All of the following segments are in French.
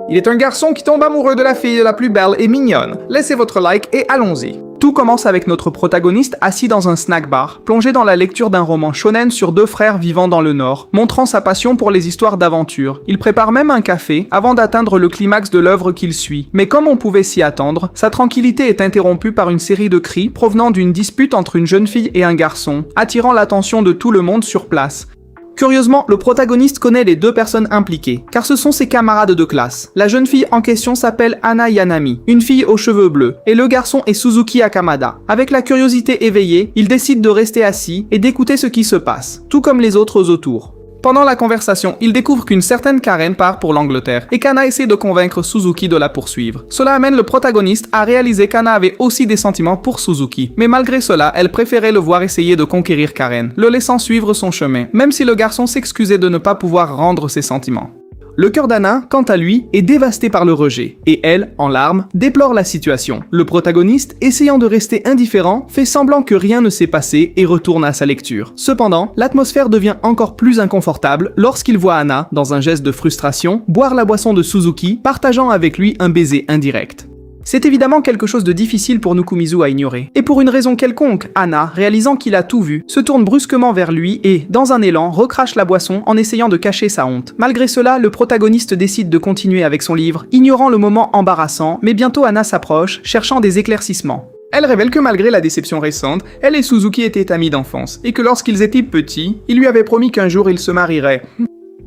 Il est un garçon qui tombe amoureux de la fille la plus belle et mignonne. Laissez votre like et allons-y. Tout commence avec notre protagoniste assis dans un snack bar, plongé dans la lecture d'un roman shonen sur deux frères vivant dans le Nord, montrant sa passion pour les histoires d'aventure. Il prépare même un café avant d'atteindre le climax de l'œuvre qu'il suit. Mais comme on pouvait s'y attendre, sa tranquillité est interrompue par une série de cris provenant d'une dispute entre une jeune fille et un garçon, attirant l'attention de tout le monde sur place. Curieusement, le protagoniste connaît les deux personnes impliquées, car ce sont ses camarades de classe. La jeune fille en question s'appelle Hana Yanami, une fille aux cheveux bleus, et le garçon est Suzuki Akamada. Avec la curiosité éveillée, il décide de rester assis et d'écouter ce qui se passe, tout comme les autres autour. Pendant la conversation, il découvre qu'une certaine Karen part pour l'Angleterre et qu'Anna essaie de convaincre Suzuki de la poursuivre. Cela amène le protagoniste à réaliser qu'Anna avait aussi des sentiments pour Suzuki, mais malgré cela, elle préférait le voir essayer de conquérir Karen, le laissant suivre son chemin, même si le garçon s'excusait de ne pas pouvoir rendre ses sentiments. Le cœur d'Anna, quant à lui, est dévasté par le rejet, et elle, en larmes, déplore la situation. Le protagoniste, essayant de rester indifférent, fait semblant que rien ne s'est passé et retourne à sa lecture. Cependant, l'atmosphère devient encore plus inconfortable lorsqu'il voit Anna, dans un geste de frustration, boire la boisson de Suzuki, partageant avec lui un baiser indirect. C'est évidemment quelque chose de difficile pour Nukumizu à ignorer. Et pour une raison quelconque, Anna, réalisant qu'il a tout vu, se tourne brusquement vers lui et, dans un élan, recrache la boisson en essayant de cacher sa honte. Malgré cela, le protagoniste décide de continuer avec son livre, ignorant le moment embarrassant, mais bientôt Anna s'approche, cherchant des éclaircissements. Elle révèle que malgré la déception récente, elle et Suzuki étaient amis d'enfance, et que lorsqu'ils étaient petits, il lui avait promis qu'un jour ils se marieraient.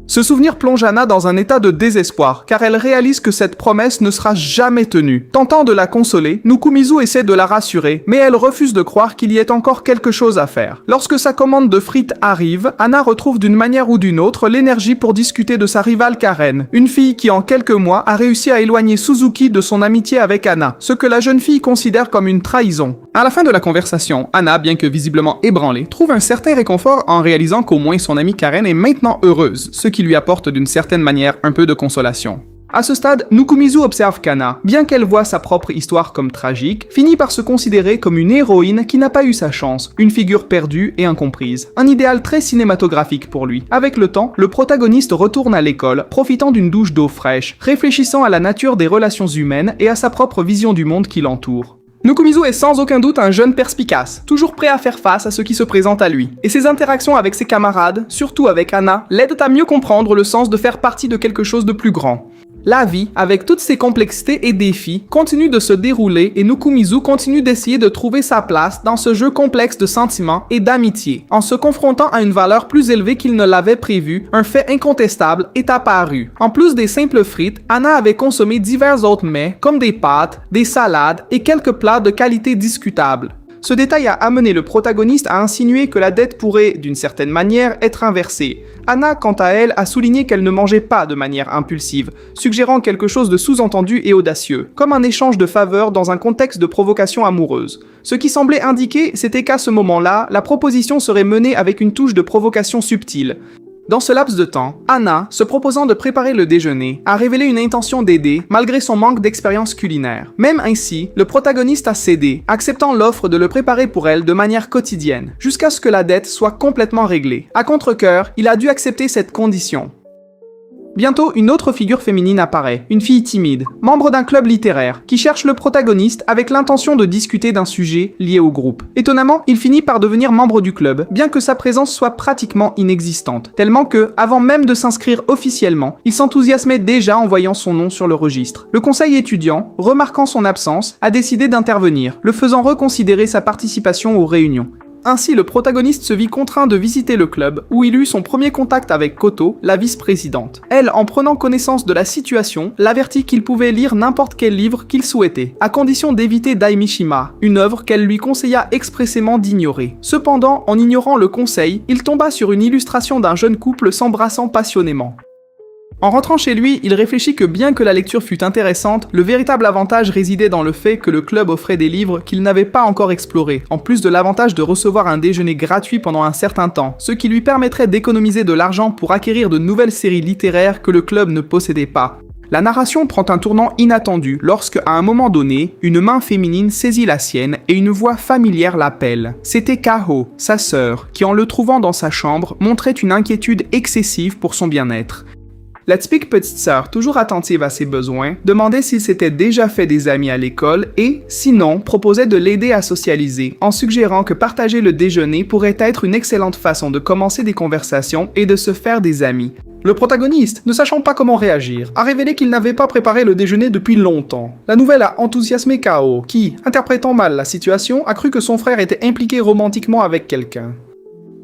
Ce souvenir plonge Anna dans un état de désespoir, car elle réalise que cette promesse ne sera jamais tenue. Tentant de la consoler, Nukumizu essaie de la rassurer, mais elle refuse de croire qu'il y ait encore quelque chose à faire. Lorsque sa commande de frites arrive, Anna retrouve d'une manière ou d'une autre l'énergie pour discuter de sa rivale Karen, une fille qui en quelques mois a réussi à éloigner Suzuki de son amitié avec Anna, ce que la jeune fille considère comme une trahison. À la fin de la conversation, Anna, bien que visiblement ébranlée, trouve un certain réconfort en réalisant qu'au moins son amie Karen est maintenant heureuse, ce qui lui apporte d'une certaine manière un peu de consolation. À ce stade, Nukumizu observe qu'Anna, bien qu'elle voit sa propre histoire comme tragique, finit par se considérer comme une héroïne qui n'a pas eu sa chance, une figure perdue et incomprise. Un idéal très cinématographique pour lui. Avec le temps, le protagoniste retourne à l'école, profitant d'une douche d'eau fraîche, réfléchissant à la nature des relations humaines et à sa propre vision du monde qui l'entoure. Nukumizu est sans aucun doute un jeune perspicace, toujours prêt à faire face à ce qui se présente à lui. Et ses interactions avec ses camarades, surtout avec Anna, l'aident à mieux comprendre le sens de faire partie de quelque chose de plus grand. La vie, avec toutes ses complexités et défis, continue de se dérouler et Nukumizu continue d'essayer de trouver sa place dans ce jeu complexe de sentiments et d'amitié. En se confrontant à une valeur plus élevée qu'il ne l'avait prévu, un fait incontestable est apparu. En plus des simples frites, Anna avait consommé divers autres mets, comme des pâtes, des salades et quelques plats de qualité discutable. Ce détail a amené le protagoniste à insinuer que la dette pourrait, d'une certaine manière, être inversée. Anna, quant à elle, a souligné qu'elle ne mangeait pas de manière impulsive, suggérant quelque chose de sous-entendu et audacieux, comme un échange de faveurs dans un contexte de provocation amoureuse. Ce qui semblait indiquer, c'était qu'à ce moment-là, la proposition serait menée avec une touche de provocation subtile. Dans ce laps de temps, Anna, se proposant de préparer le déjeuner, a révélé une intention d'aider malgré son manque d'expérience culinaire. Même ainsi, le protagoniste a cédé, acceptant l'offre de le préparer pour elle de manière quotidienne, jusqu'à ce que la dette soit complètement réglée. À contre-cœur, il a dû accepter cette condition. Bientôt, une autre figure féminine apparaît, une fille timide, membre d'un club littéraire, qui cherche le protagoniste avec l'intention de discuter d'un sujet lié au groupe. Étonnamment, il finit par devenir membre du club, bien que sa présence soit pratiquement inexistante, tellement que, avant même de s'inscrire officiellement, il s'enthousiasmait déjà en voyant son nom sur le registre. Le conseil étudiant, remarquant son absence, a décidé d'intervenir, le faisant reconsidérer sa participation aux réunions. Ainsi, le protagoniste se vit contraint de visiter le club, où il eut son premier contact avec Koto, la vice-présidente. Elle, en prenant connaissance de la situation, l'avertit qu'il pouvait lire n'importe quel livre qu'il souhaitait, à condition d'éviter Daimishima, une œuvre qu'elle lui conseilla expressément d'ignorer. Cependant, en ignorant le conseil, il tomba sur une illustration d'un jeune couple s'embrassant passionnément. En rentrant chez lui, il réfléchit que bien que la lecture fût intéressante, le véritable avantage résidait dans le fait que le club offrait des livres qu'il n'avait pas encore explorés, en plus de l'avantage de recevoir un déjeuner gratuit pendant un certain temps, ce qui lui permettrait d'économiser de l'argent pour acquérir de nouvelles séries littéraires que le club ne possédait pas. La narration prend un tournant inattendu lorsque, à un moment donné, une main féminine saisit la sienne et une voix familière l'appelle. C'était Kaho, sa sœur, qui en le trouvant dans sa chambre, montrait une inquiétude excessive pour son bien-être. La typique petite sœur, toujours attentive à ses besoins, demandait s'il s'était déjà fait des amis à l'école et, sinon, proposait de l'aider à socialiser, en suggérant que partager le déjeuner pourrait être une excellente façon de commencer des conversations et de se faire des amis. Le protagoniste, ne sachant pas comment réagir, a révélé qu'il n'avait pas préparé le déjeuner depuis longtemps. La nouvelle a enthousiasmé Kao, qui, interprétant mal la situation, a cru que son frère était impliqué romantiquement avec quelqu'un.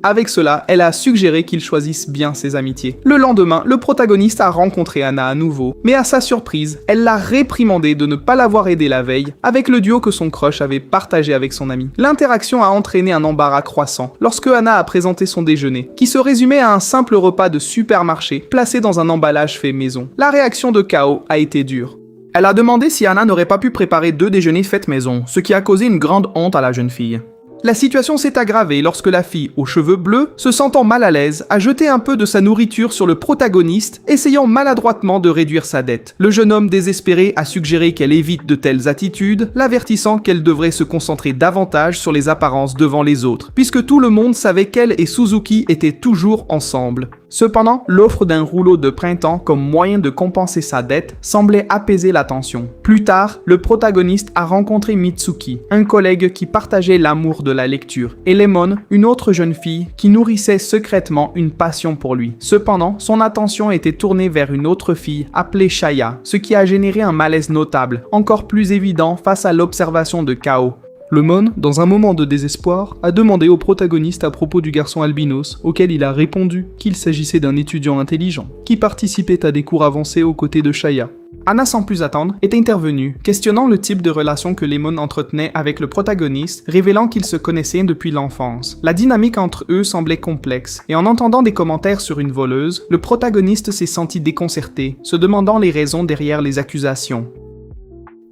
Avec cela, elle a suggéré qu'il choisisse bien ses amitiés. Le lendemain, le protagoniste a rencontré Anna à nouveau, mais à sa surprise, elle l'a réprimandé de ne pas l'avoir aidé la veille, avec le duo que son crush avait partagé avec son ami. L'interaction a entraîné un embarras croissant lorsque Anna a présenté son déjeuner, qui se résumait à un simple repas de supermarché placé dans un emballage fait maison. La réaction de Kao a été dure. Elle a demandé si Anna n'aurait pas pu préparer 2 déjeuners faits maison, ce qui a causé une grande honte à la jeune fille. La situation s'est aggravée lorsque la fille aux cheveux bleus, se sentant mal à l'aise, a jeté un peu de sa nourriture sur le protagoniste, essayant maladroitement de réduire sa dette. Le jeune homme désespéré a suggéré qu'elle évite de telles attitudes, l'avertissant qu'elle devrait se concentrer davantage sur les apparences devant les autres, puisque tout le monde savait qu'elle et Suzuki étaient toujours ensemble. Cependant, l'offre d'un rouleau de printemps comme moyen de compenser sa dette semblait apaiser la tension. Plus tard, le protagoniste a rencontré Mitsuki, un collègue qui partageait l'amour de la lecture, et Lemon, une autre jeune fille qui nourrissait secrètement une passion pour lui. Cependant, son attention était tournée vers une autre fille appelée Shaya, ce qui a généré un malaise notable, encore plus évident face à l'observation de Kao. Lemon, dans un moment de désespoir, a demandé au protagoniste à propos du garçon albinos, auquel il a répondu qu'il s'agissait d'un étudiant intelligent, qui participait à des cours avancés aux côtés de Shaya. Anna, sans plus attendre, est intervenue, questionnant le type de relation que Lemon entretenait avec le protagoniste, révélant qu'ils se connaissaient depuis l'enfance. La dynamique entre eux semblait complexe, et en entendant des commentaires sur une voleuse, le protagoniste s'est senti déconcerté, se demandant les raisons derrière les accusations.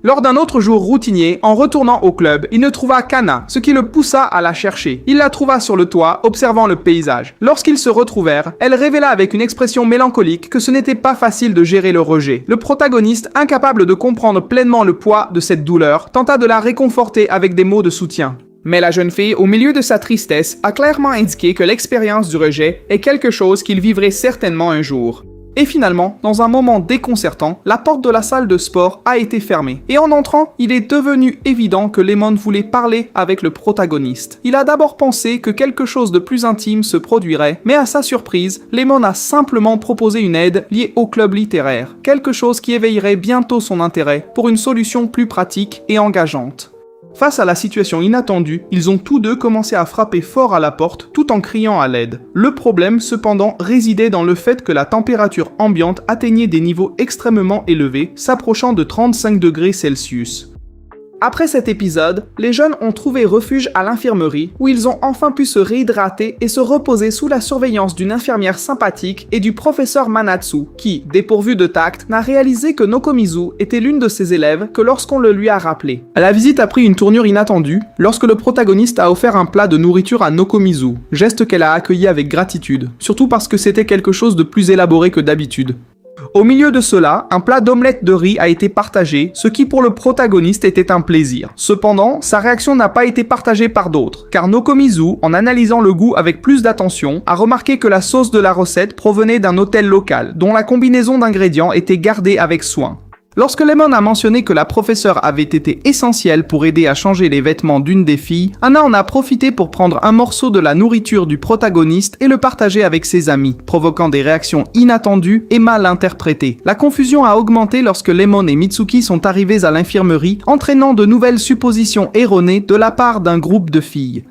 Lors d'un autre jour routinier, en retournant au club, il ne trouva qu'Anna, ce qui le poussa à la chercher. Il la trouva sur le toit, observant le paysage. Lorsqu'ils se retrouvèrent, elle révéla avec une expression mélancolique que ce n'était pas facile de gérer le rejet. Le protagoniste, incapable de comprendre pleinement le poids de cette douleur, tenta de la réconforter avec des mots de soutien. Mais la jeune fille, au milieu de sa tristesse, a clairement indiqué que l'expérience du rejet est quelque chose qu'il vivrait certainement un jour. Et finalement, dans un moment déconcertant, la porte de la salle de sport a été fermée. Et en entrant, il est devenu évident que Lemon voulait parler avec le protagoniste. Il a d'abord pensé que quelque chose de plus intime se produirait, mais à sa surprise, Lemon a simplement proposé une aide liée au club littéraire. Quelque chose qui éveillerait bientôt son intérêt pour une solution plus pratique et engageante. Face à la situation inattendue, ils ont tous deux commencé à frapper fort à la porte tout en criant à l'aide. Le problème, cependant, résidait dans le fait que la température ambiante atteignait des niveaux extrêmement élevés, s'approchant de 35 degrés Celsius. Après cet épisode, les jeunes ont trouvé refuge à l'infirmerie où ils ont enfin pu se réhydrater et se reposer sous la surveillance d'une infirmière sympathique et du professeur Manatsu qui, dépourvu de tact, n'a réalisé que Nokomizu était l'une de ses élèves que lorsqu'on le lui a rappelé. La visite a pris une tournure inattendue lorsque le protagoniste a offert un plat de nourriture à Nokomizu, geste qu'elle a accueilli avec gratitude, surtout parce que c'était quelque chose de plus élaboré que d'habitude. Au milieu de cela, un plat d'omelette de riz a été partagé, ce qui pour le protagoniste était un plaisir. Cependant, sa réaction n'a pas été partagée par d'autres, car Nokomizu, en analysant le goût avec plus d'attention, a remarqué que la sauce de la recette provenait d'un hôtel local, dont la combinaison d'ingrédients était gardée avec soin. Lorsque Lemon a mentionné que la professeure avait été essentielle pour aider à changer les vêtements d'une des filles, Anna en a profité pour prendre un morceau de la nourriture du protagoniste et le partager avec ses amis, provoquant des réactions inattendues et mal interprétées. La confusion a augmenté lorsque Lemon et Mitsuki sont arrivés à l'infirmerie, entraînant de nouvelles suppositions erronées de la part d'un groupe de filles.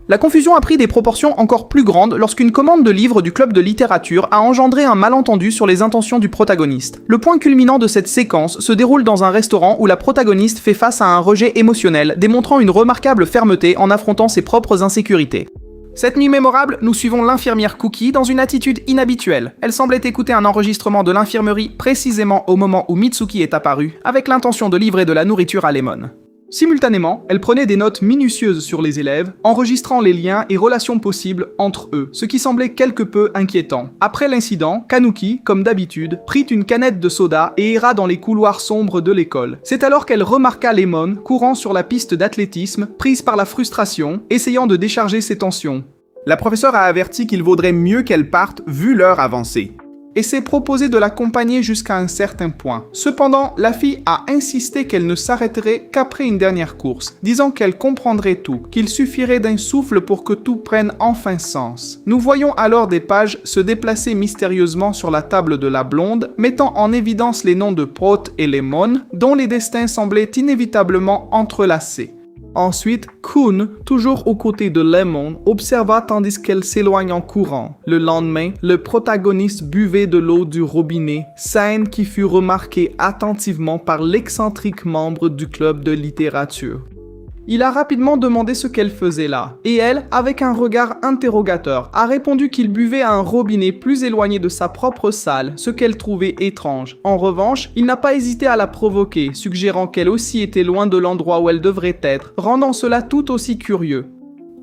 La confusion a pris des proportions encore plus grandes lorsqu'une commande de livres du club de littérature a engendré un malentendu sur les intentions du protagoniste. Le point culminant de cette séquence se déroule dans un restaurant où la protagoniste fait face à un rejet émotionnel, démontrant une remarquable fermeté en affrontant ses propres insécurités. Cette nuit mémorable, nous suivons l'infirmière Cookie dans une attitude inhabituelle. Elle semblait écouter un enregistrement de l'infirmerie précisément au moment où Mitsuki est apparu, avec l'intention de livrer de la nourriture à Lemon. Simultanément, elle prenait des notes minutieuses sur les élèves, enregistrant les liens et relations possibles entre eux, ce qui semblait quelque peu inquiétant. Après l'incident, Kanuki, comme d'habitude, prit une canette de soda et ira dans les couloirs sombres de l'école. C'est alors qu'elle remarqua Lemon courant sur la piste d'athlétisme, prise par la frustration, essayant de décharger ses tensions. La professeure a averti qu'il vaudrait mieux qu'elle parte vu l'heure avancée. et s'est proposé de l'accompagner jusqu'à un certain point. Cependant, la fille a insisté qu'elle ne s'arrêterait qu'après une dernière course, disant qu'elle comprendrait tout, qu'il suffirait d'un souffle pour que tout prenne enfin sens. Nous voyons alors des pages se déplacer mystérieusement sur la table de la blonde, mettant en évidence les noms de Prot et Lemon, dont les destins semblaient inévitablement entrelacés. Ensuite, Kun, toujours aux côtés de Lemon, observa tandis qu'elle s'éloigne en courant. Le lendemain, le protagoniste buvait de l'eau du robinet, scène qui fut remarquée attentivement par l'excentrique membre du club de littérature. Il a rapidement demandé ce qu'elle faisait là, et elle, avec un regard interrogateur, a répondu qu'il buvait à un robinet plus éloigné de sa propre salle, ce qu'elle trouvait étrange. En revanche, il n'a pas hésité à la provoquer, suggérant qu'elle aussi était loin de l'endroit où elle devrait être, rendant cela tout aussi curieux.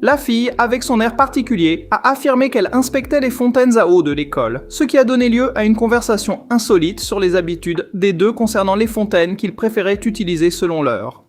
La fille, avec son air particulier, a affirmé qu'elle inspectait les fontaines à eau de l'école, ce qui a donné lieu à une conversation insolite sur les habitudes des deux concernant les fontaines qu'ils préféraient utiliser selon l'heure.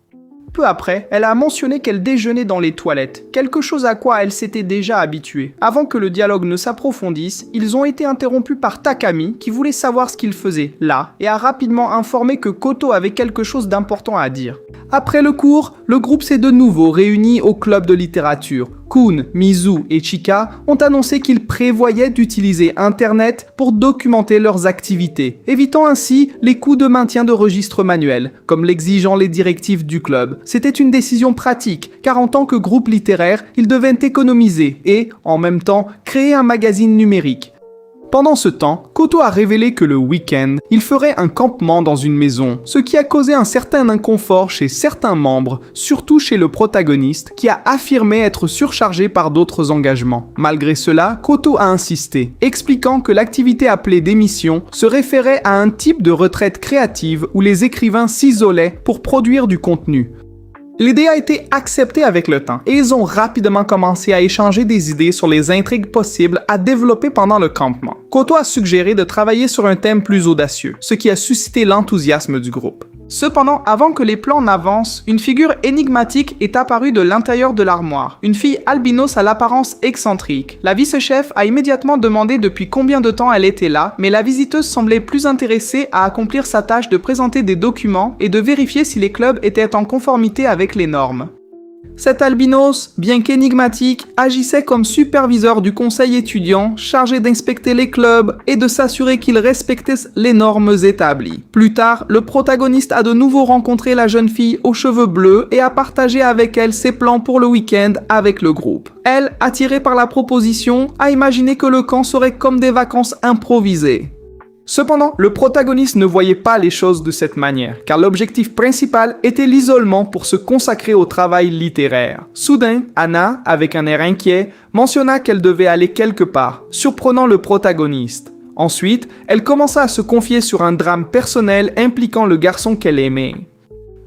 Peu après, elle a mentionné qu'elle déjeunait dans les toilettes, quelque chose à quoi elle s'était déjà habituée. Avant que le dialogue ne s'approfondisse, ils ont été interrompus par Takami, qui voulait savoir ce qu'il faisait là, et a rapidement informé que Koto avait quelque chose d'important à dire. Après le cours, le groupe s'est de nouveau réuni au club de littérature. Kun, Mizu et Chika ont annoncé qu'ils prévoyaient d'utiliser Internet pour documenter leurs activités, évitant ainsi les coûts de maintien de registres manuels, comme l'exigeant les directives du club. C'était une décision pratique, car en tant que groupe littéraire, ils devaient économiser et, en même temps, créer un magazine numérique. Pendant ce temps, Koto a révélé que le week-end, il ferait un campement dans une maison, ce qui a causé un certain inconfort chez certains membres, surtout chez le protagoniste, qui a affirmé être surchargé par d'autres engagements. Malgré cela, Koto a insisté, expliquant que l'activité appelée démission se référait à un type de retraite créative où les écrivains s'isolaient pour produire du contenu. L'idée a été acceptée avec le temps et ils ont rapidement commencé à échanger des idées sur les intrigues possibles à développer pendant le campement. Koto a suggéré de travailler sur un thème plus audacieux, ce qui a suscité l'enthousiasme du groupe. Cependant, avant que les plans n'avancent, une figure énigmatique est apparue de l'intérieur de l'armoire. Une fille albinos à l'apparence excentrique. La vice-chef a immédiatement demandé depuis combien de temps elle était là, mais la visiteuse semblait plus intéressée à accomplir sa tâche de présenter des documents et de vérifier si les clubs étaient en conformité avec les normes. Cet albinos, bien qu'énigmatique, agissait comme superviseur du conseil étudiant chargé d'inspecter les clubs et de s'assurer qu'ils respectaient les normes établies. Plus tard, le protagoniste a de nouveau rencontré la jeune fille aux cheveux bleus et a partagé avec elle ses plans pour le week-end avec le groupe. Elle, attirée par la proposition, a imaginé que le camp serait comme des vacances improvisées. Cependant, le protagoniste ne voyait pas les choses de cette manière, car l'objectif principal était l'isolement pour se consacrer au travail littéraire. Soudain, Anna, avec un air inquiet, mentionna qu'elle devait aller quelque part, surprenant le protagoniste. Ensuite, elle commença à se confier sur un drame personnel impliquant le garçon qu'elle aimait.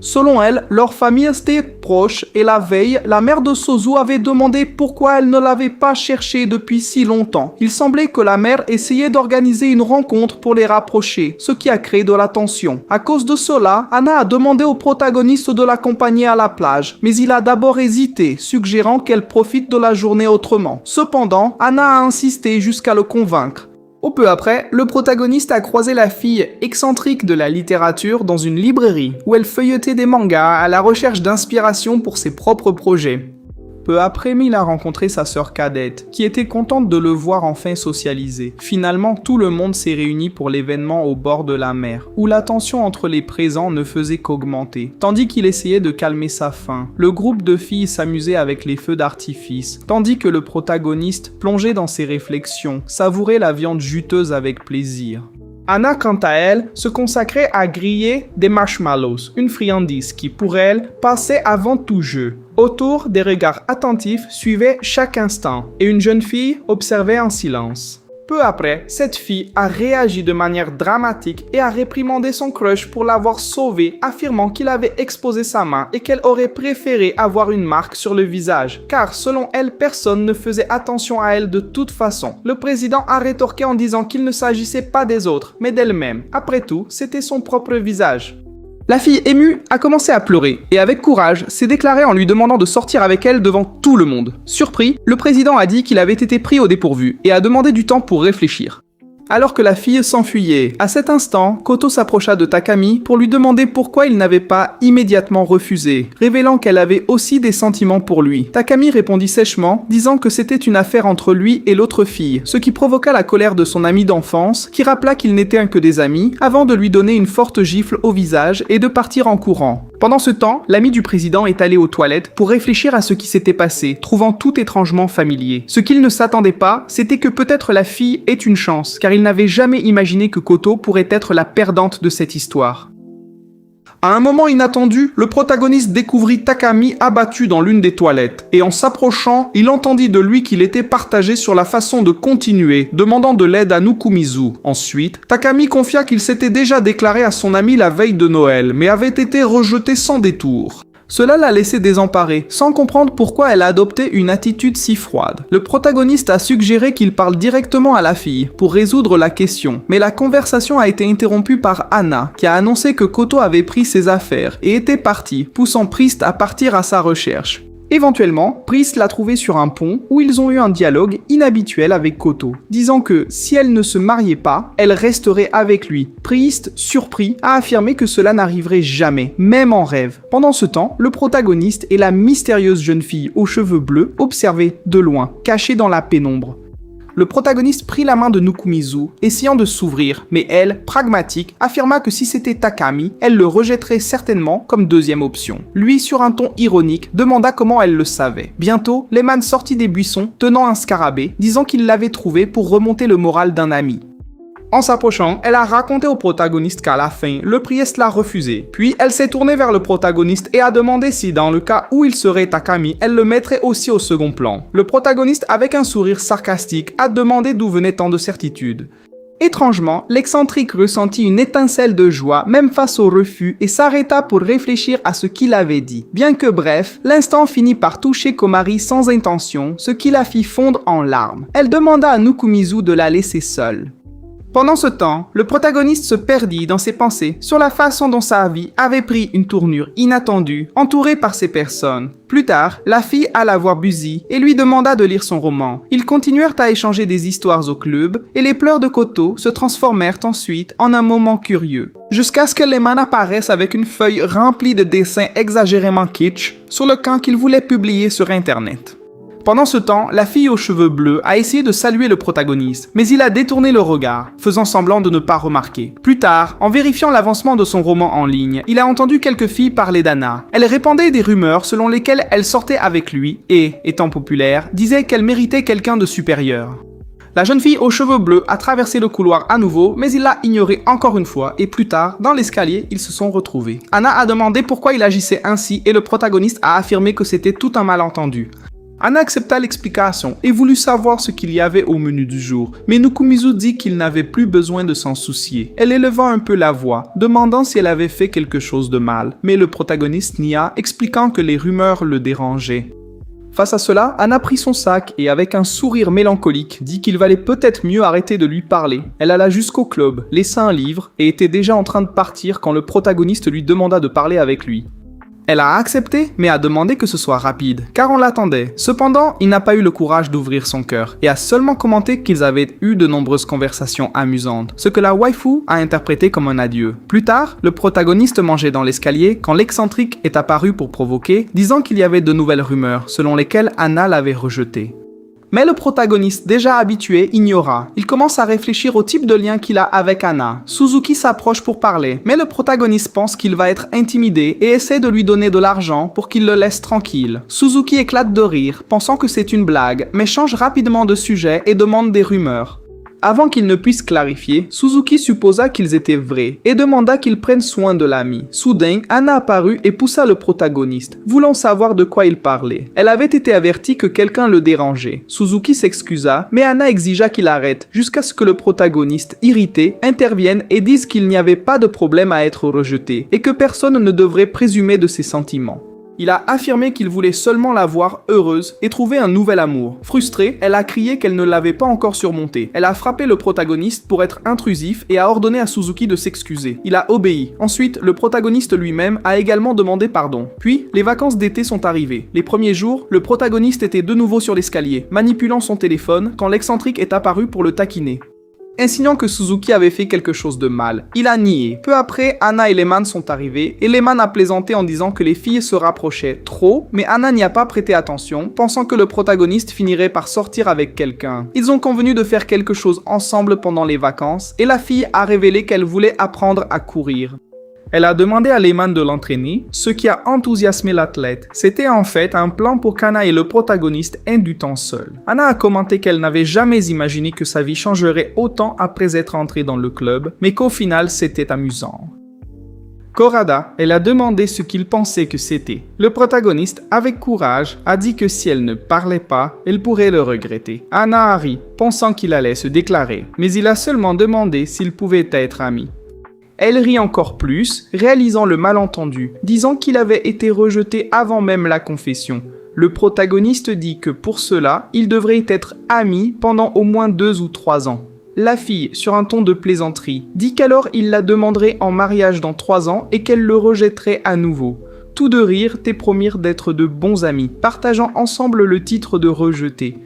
Selon elle, leur famille était proche et la veille, la mère de Sozu avait demandé pourquoi elle ne l'avait pas cherché depuis si longtemps. Il semblait que la mère essayait d'organiser une rencontre pour les rapprocher, ce qui a créé de la tension. À cause de cela, Anna a demandé au protagoniste de l'accompagner à la plage, mais il a d'abord hésité, suggérant qu'elle profite de la journée autrement. Cependant, Anna a insisté jusqu'à le convaincre. Peu après, le protagoniste a croisé la fille excentrique de la littérature dans une librairie où elle feuilletait des mangas à la recherche d'inspiration pour ses propres projets. Peu après, il a rencontré sa sœur cadette, qui était contente de le voir enfin socialiser. Finalement, tout le monde s'est réuni pour l'événement au bord de la mer, où la tension entre les présents ne faisait qu'augmenter, tandis qu'il essayait de calmer sa faim. Le groupe de filles s'amusait avec les feux d'artifice, tandis que le protagoniste, plongé dans ses réflexions, savourait la viande juteuse avec plaisir. Anna, quant à elle, se consacrait à griller des marshmallows, une friandise qui, pour elle, passait avant tout jeu. Autour, des regards attentifs suivaient chaque instant, et une jeune fille observait en silence. Peu après, cette fille a réagi de manière dramatique et a réprimandé son crush pour l'avoir sauvé, affirmant qu'il avait exposé sa main et qu'elle aurait préféré avoir une marque sur le visage, car selon elle, personne ne faisait attention à elle de toute façon. Le président a rétorqué en disant qu'il ne s'agissait pas des autres, mais d'elle-même. Après tout, c'était son propre visage. La fille émue a commencé à pleurer et avec courage s'est déclarée en lui demandant de sortir avec elle devant tout le monde. Surpris, le président a dit qu'il avait été pris au dépourvu et a demandé du temps pour réfléchir. alors que la fille s'enfuyait. À cet instant, Koto s'approcha de Takami pour lui demander pourquoi il n'avait pas immédiatement refusé, révélant qu'elle avait aussi des sentiments pour lui. Takami répondit sèchement, disant que c'était une affaire entre lui et l'autre fille, ce qui provoqua la colère de son ami d'enfance, qui rappela qu'ils n'étaient que des amis, avant de lui donner une forte gifle au visage et de partir en courant. Pendant ce temps, l'ami du président est allé aux toilettes pour réfléchir à ce qui s'était passé, trouvant tout étrangement familier. Ce qu'il ne s'attendait pas, c'était que peut-être la fille ait une chance, car il n'avait jamais imaginé que Koto pourrait être la perdante de cette histoire. À un moment inattendu, le protagoniste découvrit Takami abattu dans l'une des toilettes, et en s'approchant, il entendit de lui qu'il était partagé sur la façon de continuer, demandant de l'aide à Nukumizu. Ensuite, Takami confia qu'il s'était déjà déclaré à son ami la veille de Noël, mais avait été rejeté sans détour. Cela l'a laissé désemparée, sans comprendre pourquoi elle a adopté une attitude si froide. Le protagoniste a suggéré qu'il parle directement à la fille pour résoudre la question, mais la conversation a été interrompue par Anna, qui a annoncé que Koto avait pris ses affaires et était parti, poussant Priest à partir à sa recherche. Éventuellement, Priest l'a trouvé sur un pont où ils ont eu un dialogue inhabituel avec Koto, disant que si elle ne se mariait pas, elle resterait avec lui. Priest, surpris, a affirmé que cela n'arriverait jamais, même en rêve. Pendant ce temps, le protagoniste et la mystérieuse jeune fille aux cheveux bleus observaient de loin, cachés dans la pénombre. Le protagoniste prit la main de Nukumizu, essayant de s'ouvrir, mais elle, pragmatique, affirma que si c'était Takami, elle le rejetterait certainement comme deuxième option. Lui, sur un ton ironique, demanda comment elle le savait. Bientôt, Lehman sortit des buissons, tenant un scarabée, disant qu'il l'avait trouvé pour remonter le moral d'un ami. En s'approchant, elle a raconté au protagoniste qu'à la fin, le priest l'a refusé. Puis, elle s'est tournée vers le protagoniste et a demandé si, dans le cas où il serait Takami, elle le mettrait aussi au second plan. Le protagoniste, avec un sourire sarcastique, a demandé d'où venait tant de certitude. Étrangement, l'excentrique ressentit une étincelle de joie, même face au refus, et s'arrêta pour réfléchir à ce qu'il avait dit. Bien que bref, l'instant finit par toucher Komari sans intention, ce qui la fit fondre en larmes. Elle demanda à Nukumizu de la laisser seule. Pendant ce temps, le protagoniste se perdit dans ses pensées sur la façon dont sa vie avait pris une tournure inattendue, entourée par ces personnes. Plus tard, la fille alla voir Buzi et lui demanda de lire son roman. Ils continuèrent à échanger des histoires au club et les pleurs de Koto se transformèrent ensuite en un moment curieux. Jusqu'à ce que Lehman apparaisse avec une feuille remplie de dessins exagérément kitsch sur le camp qu'il voulait publier sur Internet. Pendant ce temps, la fille aux cheveux bleus a essayé de saluer le protagoniste, mais il a détourné le regard, faisant semblant de ne pas remarquer. Plus tard, en vérifiant l'avancement de son roman en ligne, il a entendu quelques filles parler d'Anna. Elle répandait des rumeurs selon lesquelles elle sortait avec lui et, étant populaire, disait qu'elle méritait quelqu'un de supérieur. La jeune fille aux cheveux bleus a traversé le couloir à nouveau, mais il l'a ignoré encore une fois, et plus tard, dans l'escalier, ils se sont retrouvés. Anna a demandé pourquoi il agissait ainsi et le protagoniste a affirmé que c'était tout un malentendu. Anna accepta l'explication et voulut savoir ce qu'il y avait au menu du jour, mais Nukumizu dit qu'il n'avait plus besoin de s'en soucier. Elle éleva un peu la voix, demandant si elle avait fait quelque chose de mal, mais le protagoniste nia, expliquant que les rumeurs le dérangeaient. Face à cela, Anna prit son sac et avec un sourire mélancolique dit qu'il valait peut-être mieux arrêter de lui parler. Elle alla jusqu'au club, laissa un livre et était déjà en train de partir quand le protagoniste lui demanda de parler avec lui. Elle a accepté, mais a demandé que ce soit rapide, car on l'attendait. Cependant, il n'a pas eu le courage d'ouvrir son cœur, et a seulement commenté qu'ils avaient eu de nombreuses conversations amusantes, ce que la waifu a interprété comme un adieu. Plus tard, le protagoniste mangeait dans l'escalier quand l'excentrique est apparu pour provoquer, disant qu'il y avait de nouvelles rumeurs, selon lesquelles Anna l'avait rejeté. Mais le protagoniste, déjà habitué, ignora. Il commence à réfléchir au type de lien qu'il a avec Anna. Suzuki s'approche pour parler, mais le protagoniste pense qu'il va être intimidé et essaie de lui donner de l'argent pour qu'il le laisse tranquille. Suzuki éclate de rire, pensant que c'est une blague, mais change rapidement de sujet et demande des rumeurs. Avant qu'il ne puisse clarifier, Suzuki supposa qu'ils étaient vrais et demanda qu'il prenne soin de l'ami. Soudain, Anna apparut et poussa le protagoniste, voulant savoir de quoi il parlait. Elle avait été avertie que quelqu'un le dérangeait. Suzuki s'excusa, mais Anna exigea qu'il arrête, jusqu'à ce que le protagoniste, irrité, intervienne et dise qu'il n'y avait pas de problème à être rejeté, et que personne ne devrait présumer de ses sentiments. Il a affirmé qu'il voulait seulement la voir heureuse et trouver un nouvel amour. Frustrée, elle a crié qu'elle ne l'avait pas encore surmonté. Elle a frappé le protagoniste pour être intrusif et a ordonné à Suzuki de s'excuser. Il a obéi. Ensuite, le protagoniste lui-même a également demandé pardon. Puis, les vacances d'été sont arrivées. Les premiers jours, le protagoniste était de nouveau sur l'escalier, manipulant son téléphone quand l'excentrique est apparu pour le taquiner. insinuant que Suzuki avait fait quelque chose de mal. Il a nié. Peu après, Anna et Lehman sont arrivés, et Lehman a plaisanté en disant que les filles se rapprochaient trop, mais Anna n'y a pas prêté attention, pensant que le protagoniste finirait par sortir avec quelqu'un. Ils ont convenu de faire quelque chose ensemble pendant les vacances, et la fille a révélé qu'elle voulait apprendre à courir. Elle a demandé à Lehman de l'entraîner, ce qui a enthousiasmé l'athlète. C'était en fait un plan pour qu'Anna et le protagoniste aient du temps seul. Anna a commenté qu'elle n'avait jamais imaginé que sa vie changerait autant après être entrée dans le club, mais qu'au final c'était amusant. Korada, elle a demandé ce qu'il pensait que c'était. Le protagoniste, avec courage, a dit que si elle ne parlait pas, elle pourrait le regretter. Anna a ri, pensant qu'il allait se déclarer, mais il a seulement demandé s'ils pouvaient être amis. Elle rit encore plus, réalisant le malentendu, disant qu'il avait été rejeté avant même la confession. Le protagoniste dit que pour cela, ils devraient être amis pendant au moins 2 ou 3 ans. La fille, sur un ton de plaisanterie, dit qu'alors il la demanderait en mariage dans 3 ans et qu'elle le rejetterait à nouveau. Tous deux rirent et promirent d'être de bons amis, partageant ensemble le titre de rejeté.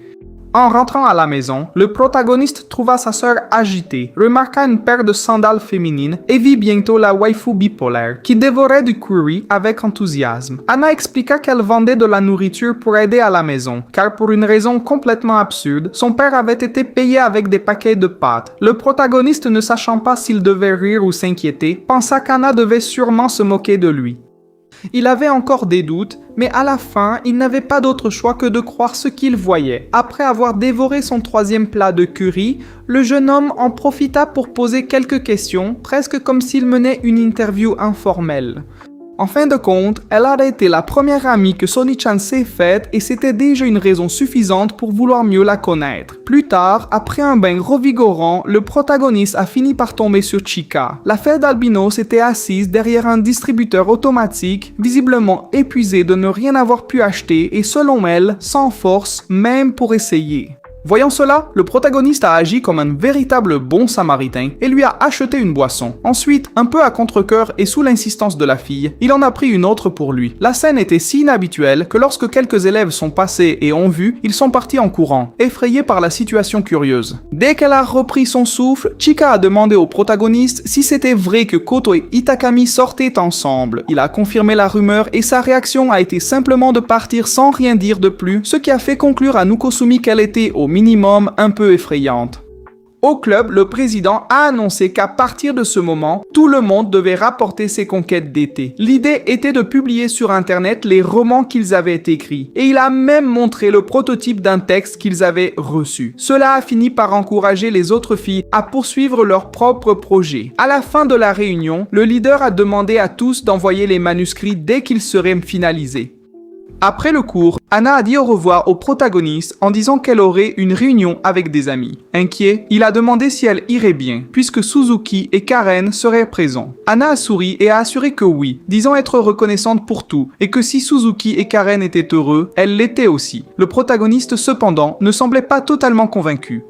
En rentrant à la maison, le protagoniste trouva sa sœur agitée, remarqua une paire de sandales féminines et vit bientôt la waifu bipolaire, qui dévorait du curry avec enthousiasme. Anna expliqua qu'elle vendait de la nourriture pour aider à la maison, car pour une raison complètement absurde, son père avait été payé avec des paquets de pâtes. Le protagoniste, ne sachant pas s'il devait rire ou s'inquiéter, pensa qu'Anna devait sûrement se moquer de lui. Il avait encore des doutes, mais à la fin, il n'avait pas d'autre choix que de croire ce qu'il voyait. Après avoir dévoré son 3e plat de curry, le jeune homme en profita pour poser quelques questions, presque comme s'il menait une interview informelle. En fin de compte, elle a été la première amie que Sony-chan s'est faite et c'était déjà une raison suffisante pour vouloir mieux la connaître. Plus tard, après un bain revigorant, le protagoniste a fini par tomber sur Chika. La fée d'albinos était assise derrière un distributeur automatique, visiblement épuisée de ne rien avoir pu acheter et selon elle, sans force, même pour essayer. Voyant cela, le protagoniste a agi comme un véritable bon samaritain et lui a acheté une boisson. Ensuite, un peu à contre-cœur et sous l'insistance de la fille, il en a pris une autre pour lui. La scène était si inhabituelle que lorsque quelques élèves sont passés et ont vu, ils sont partis en courant, effrayés par la situation curieuse. Dès qu'elle a repris son souffle, Chika a demandé au protagoniste si c'était vrai que Koto et Itakami sortaient ensemble. Il a confirmé la rumeur et sa réaction a été simplement de partir sans rien dire de plus, ce qui a fait conclure à Nukosumi qu'elle était au minimum un peu effrayante. Au club, le président a annoncé qu'à partir de ce moment, tout le monde devait rapporter ses conquêtes d'été. L'idée était de publier sur internet les romans qu'ils avaient écrits, et il a même montré le prototype d'un texte qu'ils avaient reçu. Cela a fini par encourager les autres filles à poursuivre leurs propres projets. À la fin de la réunion, le leader a demandé à tous d'envoyer les manuscrits dès qu'ils seraient finalisés. Après le cours, Anna a dit au revoir au protagoniste en disant qu'elle aurait une réunion avec des amis. Inquiet, il a demandé si elle irait bien, puisque Suzuki et Karen seraient présents. Anna a souri et a assuré que oui, disant être reconnaissante pour tout, et que si Suzuki et Karen étaient heureux, elle l'était aussi. Le protagoniste, cependant, ne semblait pas totalement convaincu.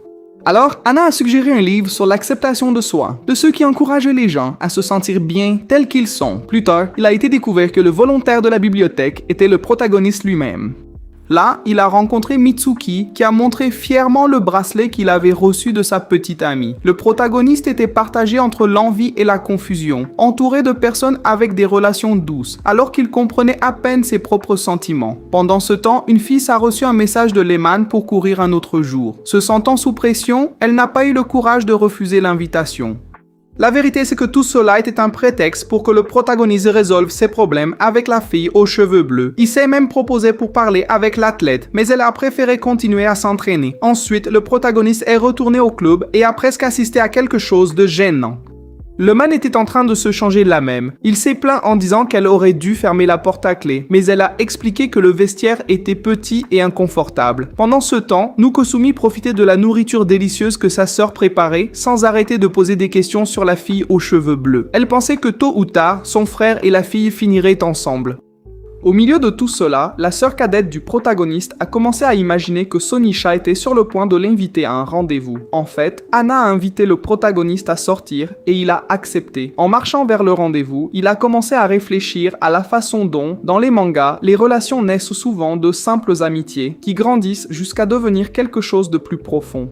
Alors, Anna a suggéré un livre sur l'acceptation de soi, de ceux qui encouragent les gens à se sentir bien tels qu'ils sont. Plus tard, il a été découvert que le volontaire de la bibliothèque était le protagoniste lui-même. Là, il a rencontré Mitsuki qui a montré fièrement le bracelet qu'il avait reçu de sa petite amie. Le protagoniste était partagé entre l'envie et la confusion, entouré de personnes avec des relations douces, alors qu'il comprenait à peine ses propres sentiments. Pendant ce temps, une fille a reçu un message de Lehman pour courir un autre jour. Se sentant sous pression, elle n'a pas eu le courage de refuser l'invitation. La vérité, c'est que tout cela était un prétexte pour que le protagoniste résolve ses problèmes avec la fille aux cheveux bleus. Il s'est même proposé pour parler avec l'athlète, mais elle a préféré continuer à s'entraîner. Ensuite, le protagoniste est retourné au club et a presque assisté à quelque chose de gênant. Le man était en train de se changer la même. Il s'est plaint en disant qu'elle aurait dû fermer la porte à clé, mais elle a expliqué que le vestiaire était petit et inconfortable. Pendant ce temps, Nukosumi profitait de la nourriture délicieuse que sa sœur préparait, sans arrêter de poser des questions sur la fille aux cheveux bleus. Elle pensait que tôt ou tard, son frère et la fille finiraient ensemble. Au milieu de tout cela, la sœur cadette du protagoniste a commencé à imaginer que Sonisha était sur le point de l'inviter à un rendez-vous. En fait, Anna a invité le protagoniste à sortir et il a accepté. En marchant vers le rendez-vous, il a commencé à réfléchir à la façon dont, dans les mangas, les relations naissent souvent de simples amitiés qui grandissent jusqu'à devenir quelque chose de plus profond.